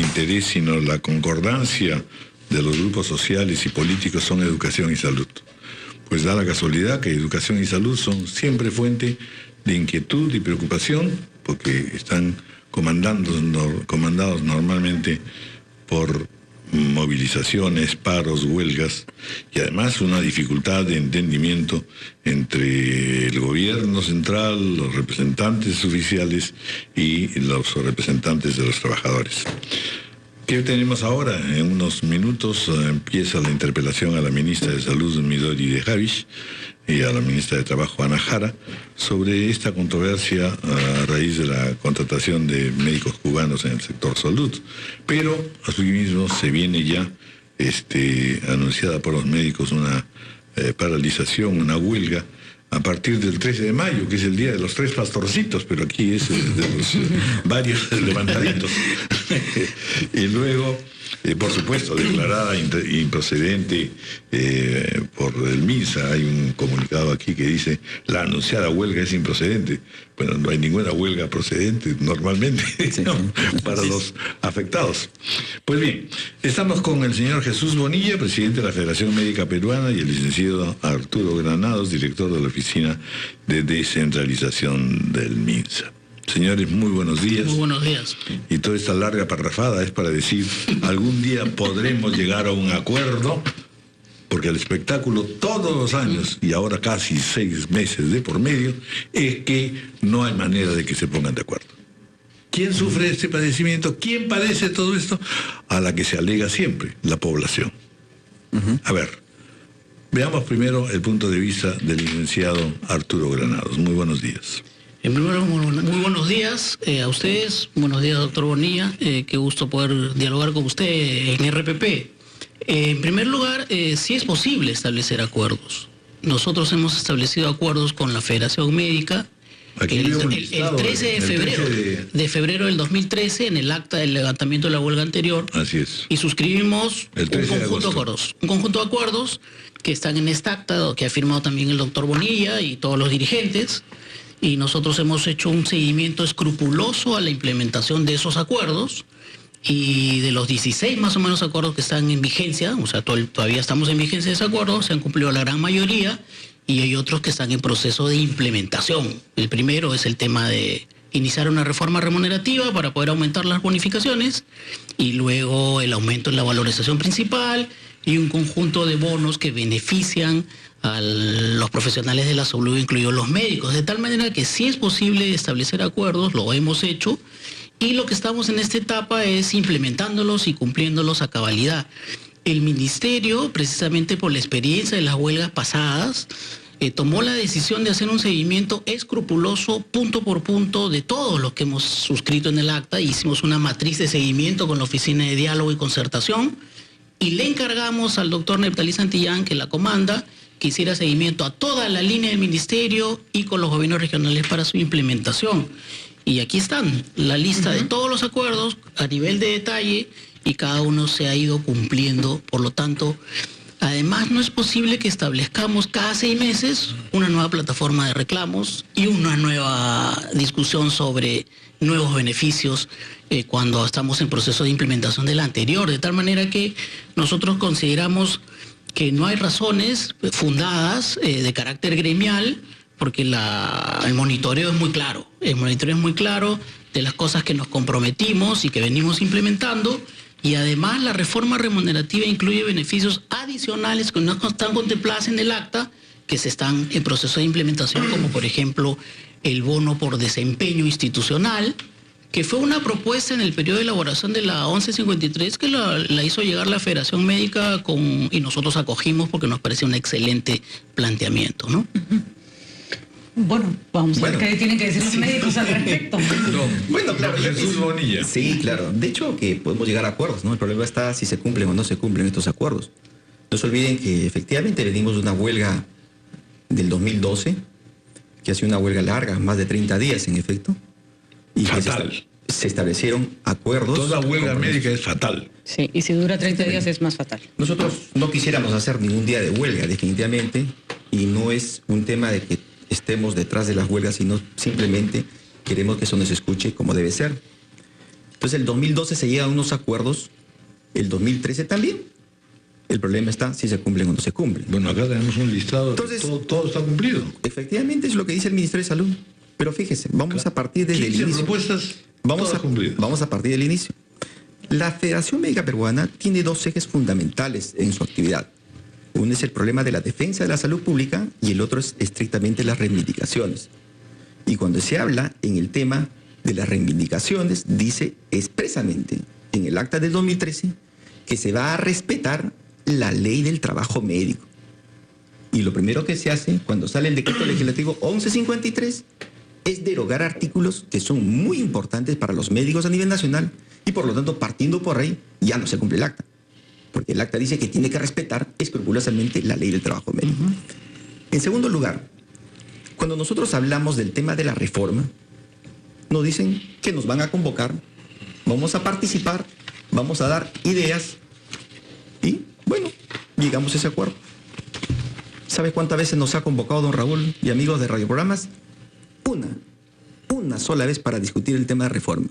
interés, sino la concordancia de los grupos sociales y políticos son educación y salud. Pues da la casualidad que educación y salud son siempre fuente de inquietud y preocupación, porque están comandados normalmente por movilizaciones, paros, huelgas, y además una dificultad de entendimiento entre el gobierno central, los representantes oficiales y los representantes de los trabajadores. ¿Qué tenemos ahora? En unos minutos empieza la interpelación a la ministra de Salud, Midori de Javish, y a la ministra de Trabajo, Ana Jara, sobre esta controversia a raíz de la contratación de médicos cubanos en el sector salud. Pero, asimismo, se viene ya anunciada por los médicos una paralización, una huelga, a partir del 13 de mayo, que es el día de los 3 pastorcitos, pero aquí es de los varios levantaditos. Y luego, por supuesto, declarada improcedente por el MINSA. Hay un comunicado aquí que dice: la anunciada huelga es improcedente. Bueno, no hay ninguna huelga procedente normalmente, sí, para los afectados. Pues bien, estamos con el señor Jesús Bonilla, presidente de la Federación Médica Peruana, y el licenciado Arturo Granados, director de la Oficina de Descentralización del MINSA. Señores, muy buenos días. Muy buenos días. Y toda esta larga parrafada es para decir: algún día podremos llegar a un acuerdo, porque el espectáculo todos los años, y ahora casi 6 meses de por medio, es que no hay manera de que se pongan de acuerdo. ¿Quién sufre este padecimiento? ¿Quién padece todo esto? A la que se alega siempre, la población. A ver, veamos primero el punto de vista del licenciado Arturo Granados. Muy buenos días. Primero, muy buenos días a ustedes. Buenos días, doctor Bonilla. Qué gusto poder dialogar con usted en RPP. En primer lugar, sí es posible establecer acuerdos. Nosotros hemos establecido acuerdos con la Federación Médica el 13 de febrero del 2013, en el acta del levantamiento de la huelga anterior. Así es. Y suscribimos un conjunto de acuerdos que están en esta acta, que ha firmado también el doctor Bonilla y todos los dirigentes. Y nosotros hemos hecho un seguimiento escrupuloso a la implementación de esos acuerdos, y de los 16 más o menos acuerdos que están en vigencia, o sea, todavía estamos en vigencia de ese acuerdo, se han cumplido la gran mayoría, y hay otros que están en proceso de implementación. El primero es el tema de iniciar una reforma remunerativa para poder aumentar las bonificaciones, y luego el aumento en la valorización principal, y un conjunto de bonos que benefician a los profesionales de la salud, incluidos los médicos, de tal manera que sí es posible establecer acuerdos, lo hemos hecho, y lo que estamos en esta etapa es implementándolos y cumpliéndolos a cabalidad. El Ministerio, precisamente por la experiencia de las huelgas pasadas, tomó la decisión de hacer un seguimiento escrupuloso, punto por punto, de todos los que hemos suscrito en el acta. Hicimos una matriz de seguimiento con la Oficina de Diálogo y Concertación, y le encargamos al doctor Neptalí Santillán, que la comanda, que hiciera seguimiento a toda la línea del Ministerio y con los gobiernos regionales para su implementación. Y aquí están la lista de todos los acuerdos a nivel de detalle, y cada uno se ha ido cumpliendo. Por lo tanto, además, no es posible que establezcamos cada 6 meses una nueva plataforma de reclamos y una nueva discusión sobre nuevos beneficios cuando estamos en proceso de implementación de la anterior. De tal manera que nosotros consideramos que no hay razones fundadas de carácter gremial, porque el monitoreo es muy claro. El monitoreo es muy claro de las cosas que nos comprometimos y que venimos implementando, y además la reforma remunerativa incluye beneficios adicionales que no están contemplados en el acta, que se están en proceso de implementación, como por ejemplo el bono por desempeño institucional, que fue una propuesta en el periodo de elaboración de la 1153 que la hizo llegar la Federación Médica y nosotros acogimos porque nos parecía un excelente planteamiento, ¿no? Bueno, vamos a ver qué tienen que decir los médicos al respecto. Bueno, claro, Jesús Bonilla. Sí, claro. De hecho, que podemos llegar a acuerdos, ¿no? El problema está si se cumplen o no se cumplen estos acuerdos. No se olviden que efectivamente venimos de una huelga del 2012, que ha sido una huelga larga, más de 30 días en efecto. Y fatal. Se establecieron acuerdos. Toda huelga médica es fatal. Sí, y si dura 30 días es más fatal. Nosotros no quisiéramos hacer ningún día de huelga, definitivamente, y no es un tema de que estemos detrás de las huelgas, sino simplemente queremos que eso nos escuche como debe ser. Entonces el 2012 se llega a unos acuerdos, el 2013 también. El problema está si se cumplen o no se cumplen. Bueno, acá tenemos un listado. Entonces, todo está cumplido. Efectivamente es lo que dice el Ministerio de Salud. Pero fíjese, vamos a partir desde el inicio. Propuestas, vamos a partir del inicio. La Federación Médica Peruana tiene dos ejes fundamentales en su actividad. Uno es el problema de la defensa de la salud pública y el otro es estrictamente las reivindicaciones. Y cuando se habla en el tema de las reivindicaciones, dice expresamente en el acta del 2013 que se va a respetar la ley del trabajo médico. Y lo primero que se hace cuando sale el decreto legislativo 1153 es derogar artículos que son muy importantes para los médicos a nivel nacional y por lo tanto, partiendo por ahí, ya no se cumple el acta. Porque el acta dice que tiene que respetar escrupulosamente la ley del trabajo médico. En segundo lugar, cuando nosotros hablamos del tema de la reforma, nos dicen que nos van a convocar, vamos a participar, vamos a dar ideas y, bueno, llegamos a ese acuerdo. ¿Sabe cuántas veces nos ha convocado don Raúl y amigos de radioprogramas? Una sola vez para discutir el tema de reforma.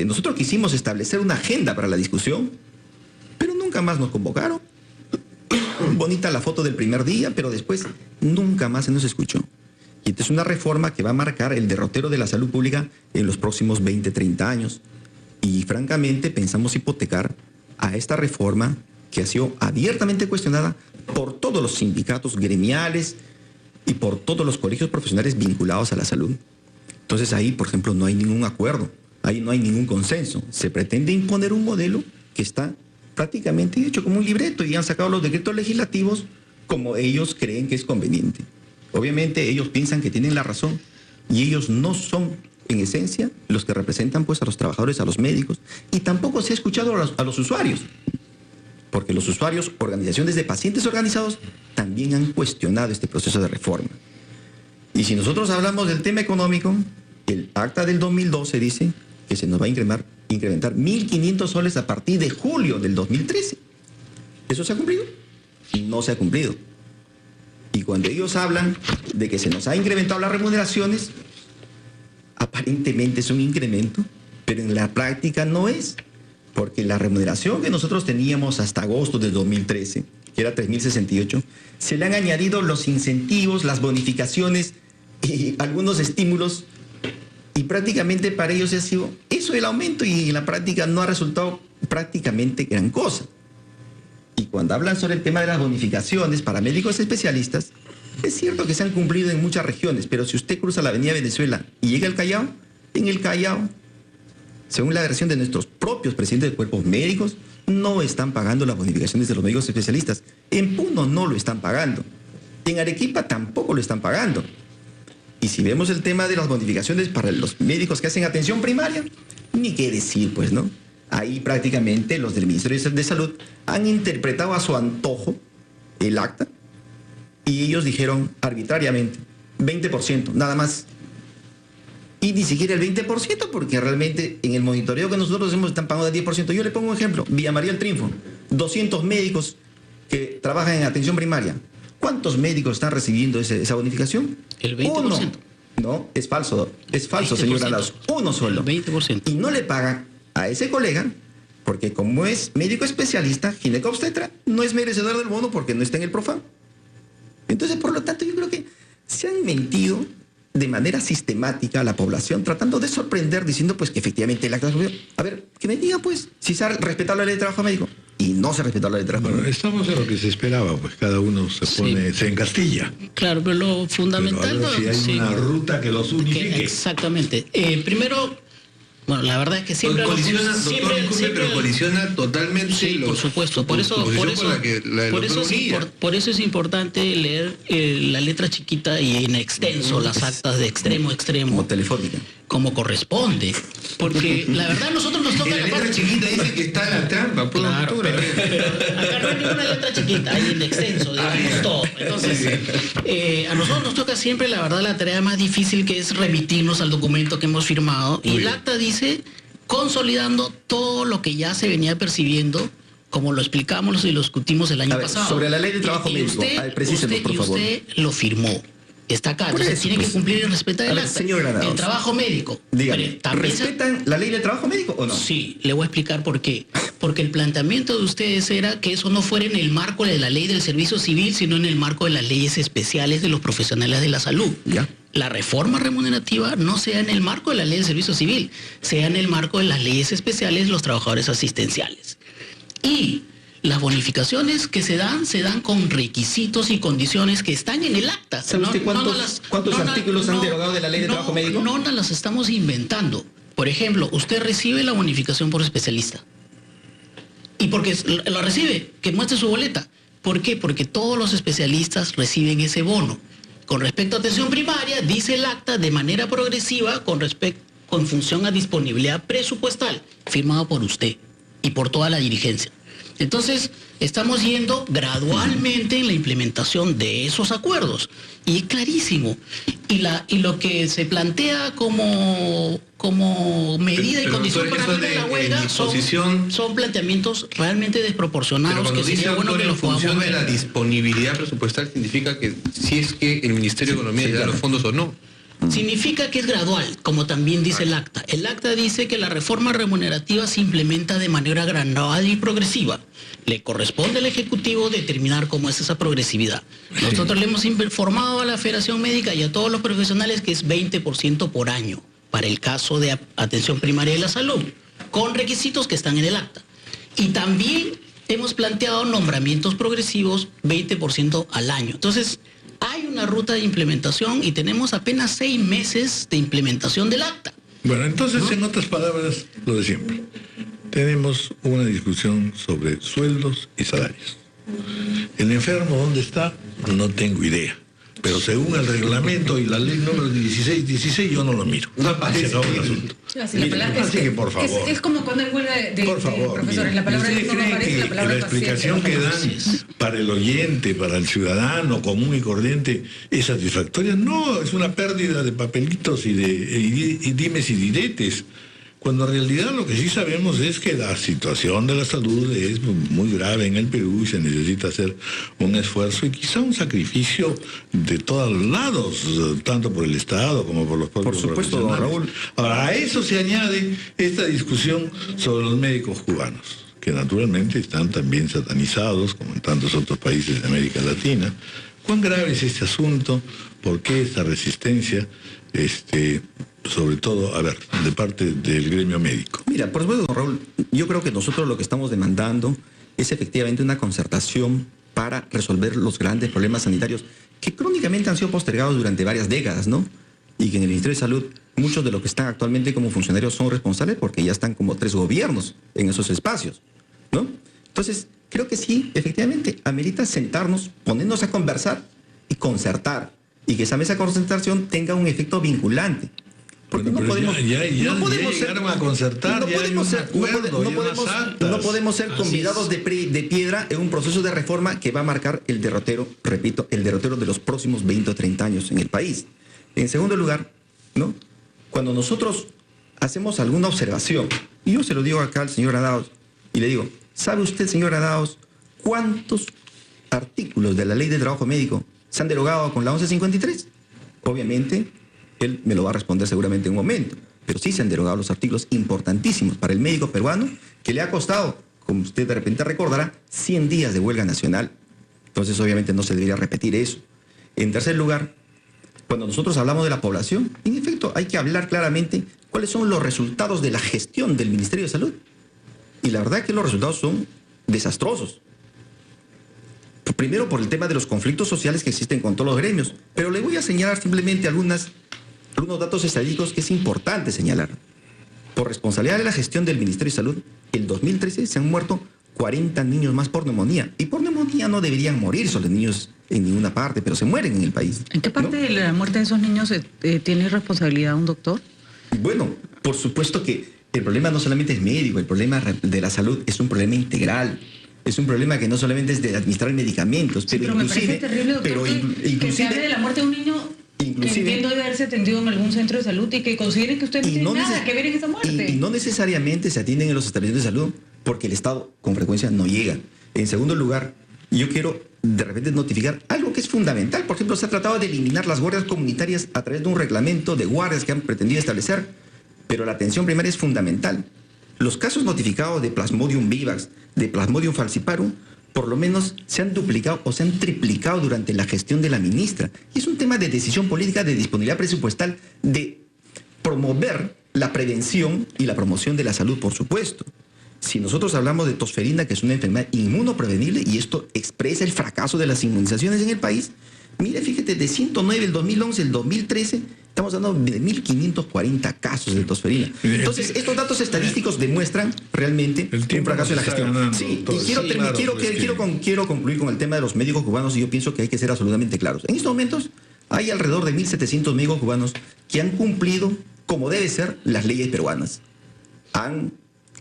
Nosotros quisimos establecer una agenda para la discusión, pero nunca más nos convocaron. Bonita la foto del primer día, pero después nunca más se nos escuchó. Y esta es una reforma que va a marcar el derrotero de la salud pública en los próximos 20, 30 años. Y francamente pensamos hipotecar a esta reforma que ha sido abiertamente cuestionada por todos los sindicatos gremiales y por todos los colegios profesionales vinculados a la salud. Entonces ahí, por ejemplo, no hay ningún acuerdo, ahí no hay ningún consenso. Se pretende imponer un modelo que está prácticamente hecho como un libreto y han sacado los decretos legislativos como ellos creen que es conveniente. Obviamente ellos piensan que tienen la razón y ellos no son, en esencia, los que representan pues a los trabajadores, a los médicos, y tampoco se ha escuchado a los usuarios, porque los usuarios, organizaciones de pacientes organizados, también han cuestionado este proceso de reforma. Y si nosotros hablamos del tema económico, el acta del 2012 dice que se nos va a incrementar 1.500 soles a partir de julio del 2013. ¿Eso se ha cumplido? No se ha cumplido. Y cuando ellos hablan de que se nos ha incrementado las remuneraciones, aparentemente es un incremento, pero en la práctica no es. Porque la remuneración que nosotros teníamos hasta agosto del 2013, que era 3.068, se le han añadido los incentivos, las bonificaciones y algunos estímulos, y prácticamente para ellos ha sido eso el aumento, y en la práctica no ha resultado prácticamente gran cosa. Y cuando hablan sobre el tema de las bonificaciones para médicos especialistas, es cierto que se han cumplido en muchas regiones, pero si usted cruza la avenida Venezuela y llega al Callao, en el Callao, según la versión de nuestros propios presidentes de cuerpos médicos, no están pagando las bonificaciones de los médicos especialistas. En Puno no lo están pagando. En Arequipa tampoco lo están pagando. Y si vemos el tema de las bonificaciones para los médicos que hacen atención primaria, ni qué decir, pues, ¿no? Ahí prácticamente los del Ministerio de Salud han interpretado a su antojo el acta y ellos dijeron arbitrariamente 20%, nada más. Y ni siquiera el 20%, porque realmente en el monitoreo que nosotros hacemos están pagando el 10%. Yo le pongo un ejemplo, Villa María del Triunfo, 200 médicos que trabajan en atención primaria. ¿Cuántos médicos están recibiendo esa bonificación? El 20%. Uno. No, es falso, señor Alaus. Uno solo. El 20%. Y no le pagan a ese colega, porque como es médico especialista, ginecobstetra, no es merecedor del bono porque no está en el Profam. Entonces, por lo tanto, yo creo que se han mentido de manera sistemática a la población, tratando de sorprender, diciendo pues que efectivamente el acta... A ver, que me diga pues si se ha respetado la ley de trabajo médico. Y no se respetó la ley de trabajo médico. Estamos en lo que se esperaba, pues cada uno se encastilla. Claro, pero lo fundamental... Pero a ver si hay una ruta que los unifique. Exactamente. Primero... Bueno, la verdad es que siempre... Pero colisiona totalmente... Sí, por supuesto. Por eso es importante leer la letra chiquita y en extenso las actas de extremo a extremo. Como telefónica. Como corresponde. Porque la verdad nosotros nos toca... Y la letra chiquita dice que está la trampa. Claro, pero acá no hay ninguna letra chiquita, hay en extenso, digamos todo. Entonces, a nosotros nos toca siempre, la verdad, la tarea más difícil, que es remitirnos al documento que hemos firmado. Y el acta dice, consolidando todo lo que ya se venía percibiendo, como lo explicamos y lo discutimos el año pasado. Sobre la ley de trabajo médico, precísenos, por favor. Usted lo firmó. está acá. Por Entonces eso, tiene pues, que cumplir y respetar el acta. señor Granados, el trabajo médico. Dígame, Pero también ¿respetan la ley del trabajo médico o no? Sí, le voy a explicar por qué. Porque el planteamiento de ustedes era que eso no fuera en el marco de la ley del servicio civil, sino en el marco de las leyes especiales de los profesionales de la salud. Ya. La reforma remunerativa no sea en el marco de la ley del servicio civil, sea en el marco de las leyes especiales de los trabajadores asistenciales. Y las bonificaciones que se dan con requisitos y condiciones que están en el acta. ¿Sabe usted cuántos artículos han derogado de la ley de trabajo médico? No las estamos inventando. Por ejemplo, usted recibe la bonificación por especialista. ¿Y porque la recibe? Que muestre su boleta. ¿Por qué? Porque todos los especialistas reciben ese bono. Con respecto a atención primaria, dice el acta de manera progresiva con función a disponibilidad presupuestal, firmado por usted y por toda la dirigencia. Entonces, estamos yendo gradualmente en la implementación de esos acuerdos. Y es clarísimo. Y lo que se plantea como medida y condición para abrir la huelga son planteamientos realmente desproporcionados. Pero cuando que dice sería bueno que en los podamos función de ver. la disponibilidad presupuestal, significa que si es que el Ministerio de Economía le da los fondos o no. Significa que es gradual, como también dice el acta. El acta dice que la reforma remunerativa se implementa de manera gradual y progresiva. Le corresponde al Ejecutivo determinar cómo es esa progresividad. Nosotros le hemos informado a la Federación Médica y a todos los profesionales que es 20% por año para el caso de atención primaria de la salud, con requisitos que están en el acta. Y también hemos planteado nombramientos progresivos 20% al año. Entonces, hay una ruta de implementación y tenemos apenas 6 meses de implementación del acta. Bueno, entonces, en otras palabras, lo de siempre. Tenemos una discusión sobre sueldos y salarios. El enfermo, ¿dónde está? No tengo idea. Pero según el reglamento y la ley número 1616, yo no lo miro. Se acabó el asunto. Así que, por favor. Es como cuando hay huelga de profesores. La palabra ¿ustedes no creen aparece, la que palabra la explicación que dan para el oyente, para el ciudadano común y corriente, es satisfactoria? No, es una pérdida de papelitos y dimes y diretes. Cuando en realidad lo que sí sabemos es que la situación de la salud es muy grave en el Perú y se necesita hacer un esfuerzo y quizá un sacrificio de todos los lados, tanto por el Estado como por los propios supuesto, don Raúl. Ahora, a eso se añade esta discusión sobre los médicos cubanos, que naturalmente están también satanizados, como en tantos otros países de América Latina. ¿Cuán grave es este asunto? ¿Por qué esta resistencia? Sobre todo, a ver, de parte del gremio médico. Mira, por supuesto, don Raúl, yo creo que nosotros lo que estamos demandando es efectivamente una concertación para resolver los grandes problemas sanitarios que crónicamente han sido postergados durante varias décadas, ¿no? Y que en el Ministerio de Salud, muchos de los que están actualmente como funcionarios son responsables porque ya están como 3 gobiernos en esos espacios, ¿no? Entonces, creo que sí, efectivamente, amerita sentarnos, ponernos a conversar y concertar, y que esa mesa de concertación tenga un efecto vinculante. Porque bueno, no podemos, ya llegaron a concertar, no podemos ser convidados de piedra en un proceso de reforma que va a marcar el derrotero, repito, el derrotero de los próximos 20 o 30 años en el país. En segundo lugar, ¿no? Cuando nosotros hacemos alguna observación, y yo se lo digo acá al señor Granados, y le digo, ¿sabe usted, señor Granados, cuántos artículos de la Ley de Trabajo Médico se han derogado con la 1153? Obviamente, él me lo va a responder seguramente en un momento, pero sí se han derogado los artículos importantísimos para el médico peruano, que le ha costado, como usted de repente recordará, 100 días de huelga nacional. Entonces, obviamente, no se debería repetir eso. En tercer lugar, cuando nosotros hablamos de la población, en efecto, hay que hablar claramente cuáles son los resultados de la gestión del Ministerio de Salud. Y la verdad es que los resultados son desastrosos. Primero, por el tema de los conflictos sociales que existen con todos los gremios, pero le voy a señalar simplemente algunos datos estadísticos que es importante señalar. Por responsabilidad de la gestión del Ministerio de Salud, el 2013 se han muerto 40 niños más por neumonía. Y por neumonía no deberían morirse los niños en ninguna parte, pero se mueren en el país. ¿En qué parte de la muerte de esos niños tiene responsabilidad un doctor? Bueno, por supuesto que el problema no solamente es médico, el problema de la salud es un problema integral. Es un problema que no solamente es de administrar medicamentos, sí, pero inclusive, me parece terrible, doctor, que se hable de la muerte de un niño, entiendo de haberse atendido en algún centro de salud y que consideren que usted no tiene nada que ver en esa muerte. Y no necesariamente se atienden en los establecimientos de salud porque el Estado con frecuencia no llega. En segundo lugar, yo quiero de repente notificar algo que es fundamental. Por ejemplo, se ha tratado de eliminar las guardias comunitarias a través de un reglamento de guardias que han pretendido establecer, pero la atención primaria es fundamental. Los casos notificados de Plasmodium vivax, de Plasmodium falciparum, por lo menos se han duplicado o se han triplicado durante la gestión de la ministra. Y es un tema de decisión política, de disponibilidad presupuestal, de promover la prevención y la promoción de la salud, por supuesto. Si nosotros hablamos de tosferina, que es una enfermedad inmunoprevenible, y esto expresa el fracaso de las inmunizaciones en el país, mire, fíjate, de 109 el 2011, el 2013, estamos hablando de 1.540 casos de tosferina. Entonces, estos datos estadísticos demuestran realmente un fracaso en la gestión. Sí, y quiero concluir con el tema de los médicos cubanos, y yo pienso que hay que ser absolutamente claros. En estos momentos hay alrededor de 1.700 médicos cubanos que han cumplido, como debe ser, las leyes peruanas. Han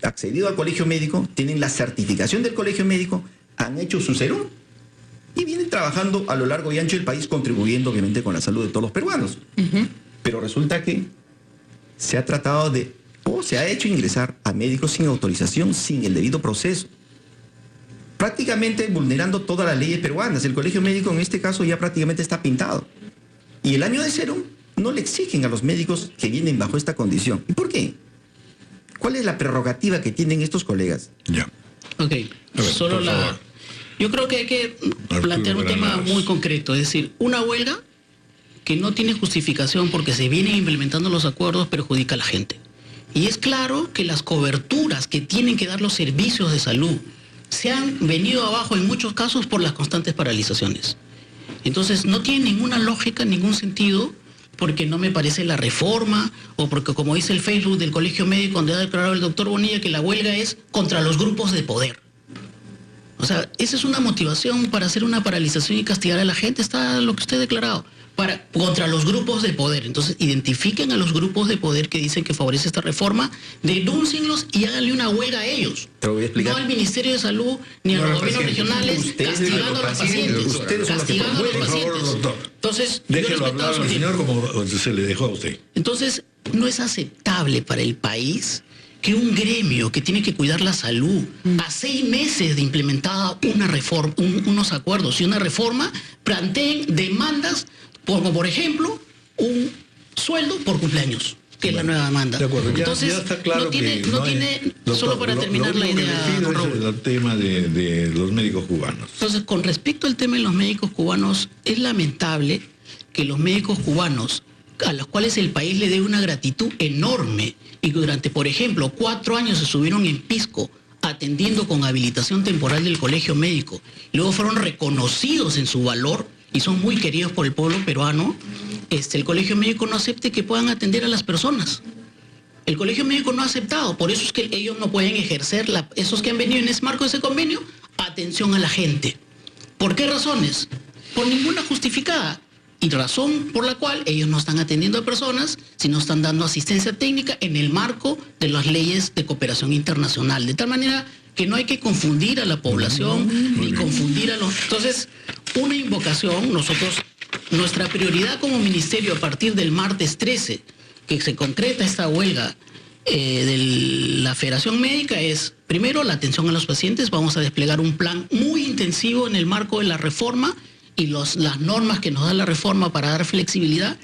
accedido al colegio médico, tienen la certificación del colegio médico, han hecho su serum y vienen trabajando a lo largo y ancho del país, contribuyendo obviamente con la salud de todos los peruanos. Pero resulta que se ha tratado de, o se ha hecho ingresar a médicos sin autorización, sin el debido proceso, prácticamente vulnerando todas las leyes peruanas. El colegio médico en este caso ya prácticamente está pintado. Y el año de serum no le exigen a los médicos que vienen bajo esta condición. ¿Y por qué? ¿Cuál es la prerrogativa que tienen estos colegas? Ya. Ok, solo yo creo que hay que plantear un tema muy concreto, es decir, una huelga que no tiene justificación porque se vienen implementando los acuerdos perjudica a la gente. Y es claro que las coberturas que tienen que dar los servicios de salud se han venido abajo en muchos casos por las constantes paralizaciones. Entonces no tiene ninguna lógica, ningún sentido, porque no me parece la reforma, o porque, como dice el Facebook del Colegio Médico, donde ha declarado el doctor Bonilla que la huelga es contra los grupos de poder. O sea, esa es una motivación para hacer una paralización y castigar a la gente, está lo que usted ha declarado, contra los grupos de poder. Entonces, identifiquen a los grupos de poder que dicen que favorece esta reforma, denúncienlos y háganle una huelga a ellos. Te lo voy a explicar. No al Ministerio de Salud, ni a los gobiernos regionales, castigando a los pacientes. Castigando a los pacientes. Entonces, déjelo hablar al señor como se le dejó a usted. Entonces, no es aceptable para el país que un gremio que tiene que cuidar la salud, a 6 meses de implementada una reforma, unos acuerdos y una reforma, planteen demandas, como por ejemplo, un sueldo por cumpleaños, que es la nueva demanda. De acuerdo, entonces, ya está claro no tiene, solo para terminar la idea, es el tema de los médicos cubanos. Entonces, con respecto al tema de los médicos cubanos, es lamentable que los médicos cubanos, a los cuales el país le dé una gratitud enorme, y durante, por ejemplo, 4 años estuvieron en Pisco atendiendo con habilitación temporal del colegio médico, luego fueron reconocidos en su valor y son muy queridos por el pueblo peruano, el colegio médico no acepte que puedan atender a las personas. El colegio médico no ha aceptado, por eso es que ellos no pueden ejercer, esos que han venido en ese marco de ese convenio, atención a la gente. ¿Por qué razones? Por ninguna justificada. Y razón por la cual ellos no están atendiendo a personas, sino están dando asistencia técnica en el marco de las leyes de cooperación internacional. De tal manera que no hay que confundir a la población, ni confundir a los... Entonces, una invocación, nuestra prioridad como ministerio a partir del martes 13, que se concreta esta huelga de la Federación Médica, es, primero, la atención a los pacientes. Vamos a desplegar un plan muy intensivo en el marco de la reforma y las normas que nos da la reforma para dar flexibilidad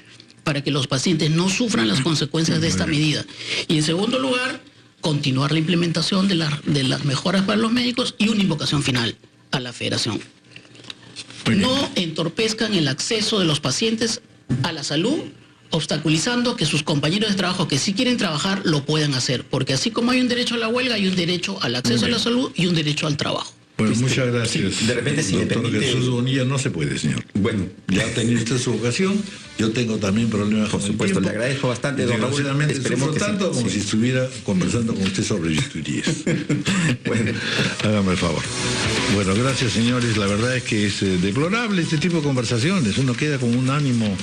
para que los pacientes no sufran las consecuencias de esta medida. Y en segundo lugar, continuar la implementación de las mejoras para los médicos y una invocación final a la Federación. No entorpezcan el acceso de los pacientes a la salud, obstaculizando que sus compañeros de trabajo que sí quieren trabajar lo puedan hacer, porque así como hay un derecho a la huelga, hay un derecho al acceso a la salud y un derecho al trabajo. Bueno, muchas gracias. Sí, de repente, si doctor me permite... Jesús Bonilla, no se puede, señor. Bueno, ya ha tenido usted su ocasión. Yo tengo también problemas por con supuesto, el tiempo. le agradezco bastante, don Raúl. Esperemos que tanto como si estuviera conversando con usted sobre bisturíes. Bueno, hágame el favor. Bueno, gracias, señores. La verdad es que es deplorable este tipo de conversaciones. Uno queda con un ánimo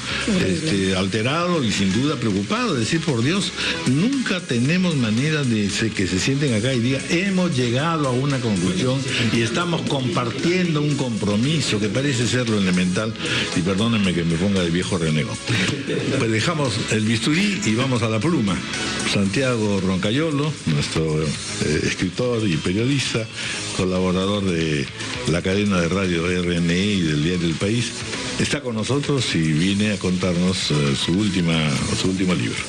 alterado y sin duda preocupado. Decir, por Dios, nunca tenemos manera de que se sienten acá y digan, hemos llegado a una conclusión y estamos compartiendo un compromiso que parece ser lo elemental. Y perdónenme que me ponga de viejo renegado. amigo. Pues dejamos el bisturí y vamos a la pluma. Santiago Roncayolo, nuestro escritor y periodista, colaborador de la cadena de radio RNI y del diario El País, está con nosotros y viene a contarnos su último libro.